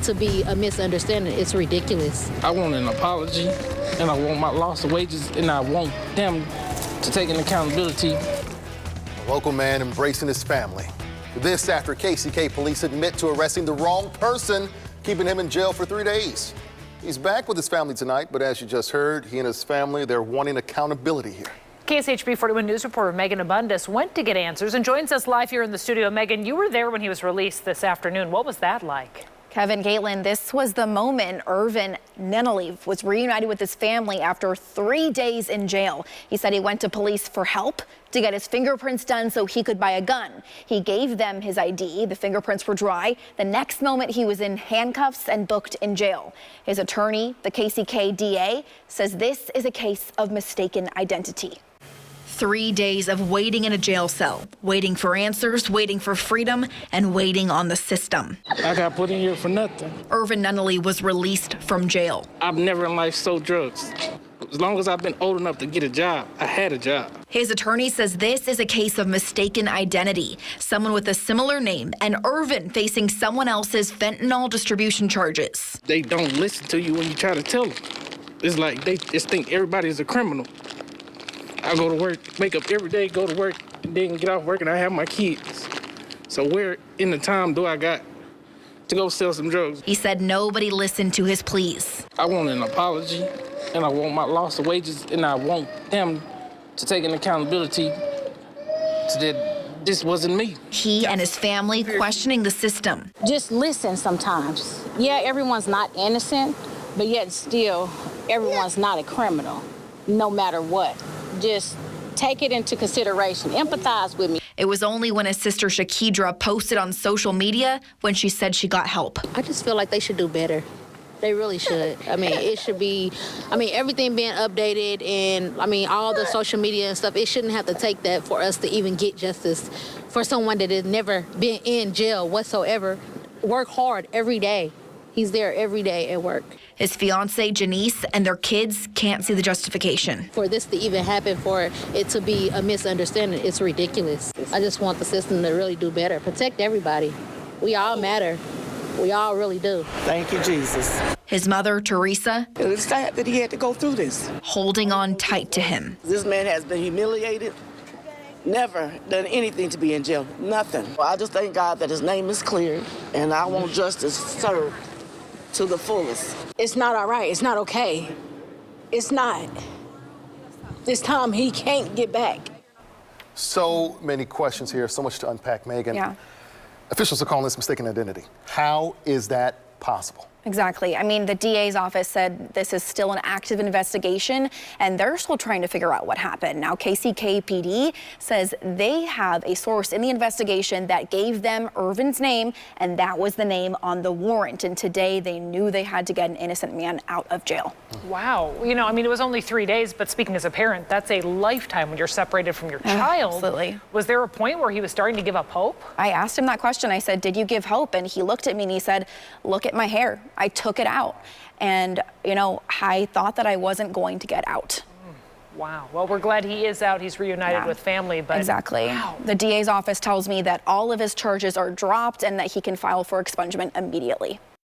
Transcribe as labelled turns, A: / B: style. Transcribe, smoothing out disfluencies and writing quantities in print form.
A: it to be a misunderstanding. It's ridiculous.
B: I want an apology, and I want my loss of wages, and I want them to take an accountability.
C: A local man embracing his family. This after KCK police admit to arresting the wrong person, keeping him in jail for 3 days. He's back with his family tonight, but as you just heard, he and his family, they're wanting accountability here.
D: KSHB 41 News reporter Megan Abundis went to get answers and joins us live here in the studio. Megan, you were there when he was released this afternoon. What was that like?
E: Kevin, Caitlin, this was the moment Irvin Nunley was reunited with his family after 3 days in jail. He said he went to police for help to get his fingerprints done so he could buy a gun. He gave them his ID. The fingerprints were dry. The next moment he was in handcuffs and booked in jail. His attorney, the KCK DA, says this is a case of mistaken identity. 3 days of waiting in a jail cell, waiting for answers, waiting for freedom, and waiting on the system.
B: I got put in here for nothing.
E: Irvin Nunley was released from jail.
B: I've never in life sold drugs. As long as I've been old enough to get a job, I had a job.
E: His attorney says this is a case of mistaken identity. Someone with a similar name and Irvin facing someone else's fentanyl distribution charges.
B: They don't listen to you when you try to tell them. It's like they just think everybody is a criminal. I go to work, wake up every day, go to work, and then get off work, and I have my kids. So where in the time do I got to go sell some drugs?
E: He said nobody listened to his pleas.
B: I want an apology, and I want my loss of wages, and I want them to take an accountability so that this wasn't me.
E: He and his family questioning the system.
A: Just listen sometimes. Yeah, everyone's not innocent, but yet still, everyone's not a criminal, no matter what. Just take it into consideration. Empathize with me.
E: It was only when his sister Shakidra posted on social media when she said she got help.
A: I just feel like they should do better. They really should. I mean, it should be, everything being updated and, all the social media and stuff, it shouldn't have to take that for us to even get justice for someone that has never been in jail whatsoever. Work hard every day. He's there every day at work.
E: His fiancée, Janice, and their kids can't see the justification.
A: For this to even happen, for it to be a misunderstanding, it's ridiculous. I just want the system to really do better. Protect everybody. We all matter. We all really do.
F: Thank you, Jesus.
E: His mother, Teresa,
F: It's sad that he had to go through this.
E: holding on tight to him.
F: This man has been humiliated, never done anything to be in jail, nothing. I just thank God that his name is cleared, and I want justice served to the fullest.
A: It's not all right. It's not okay. It's not. This time he can't get back.
C: So many questions here, so much to unpack, Megan.
E: Yeah.
C: Officials are calling this mistaken identity. How is that possible?
E: Exactly. The DA's office said this is still an active investigation and they're still trying to figure out what happened. Now, KCKPD says they have a source in the investigation that gave them Irvin's name, and that was the name on the warrant. And today they knew they had to get an innocent man out of jail.
D: Wow. It was only 3 days, but speaking as a parent, that's a lifetime when you're separated from your child.
E: Absolutely.
D: Was there a point where he was starting to give up hope?
E: I asked him that question. I said, did you give hope? And he looked at me and he said, look at my hair. I took it out. And, I thought that I wasn't going to get out.
D: Wow. Well, we're glad he is out. He's reunited with family. But
E: exactly.
D: Wow.
E: The DA's office tells me that all of his charges are dropped and that he can file for expungement immediately.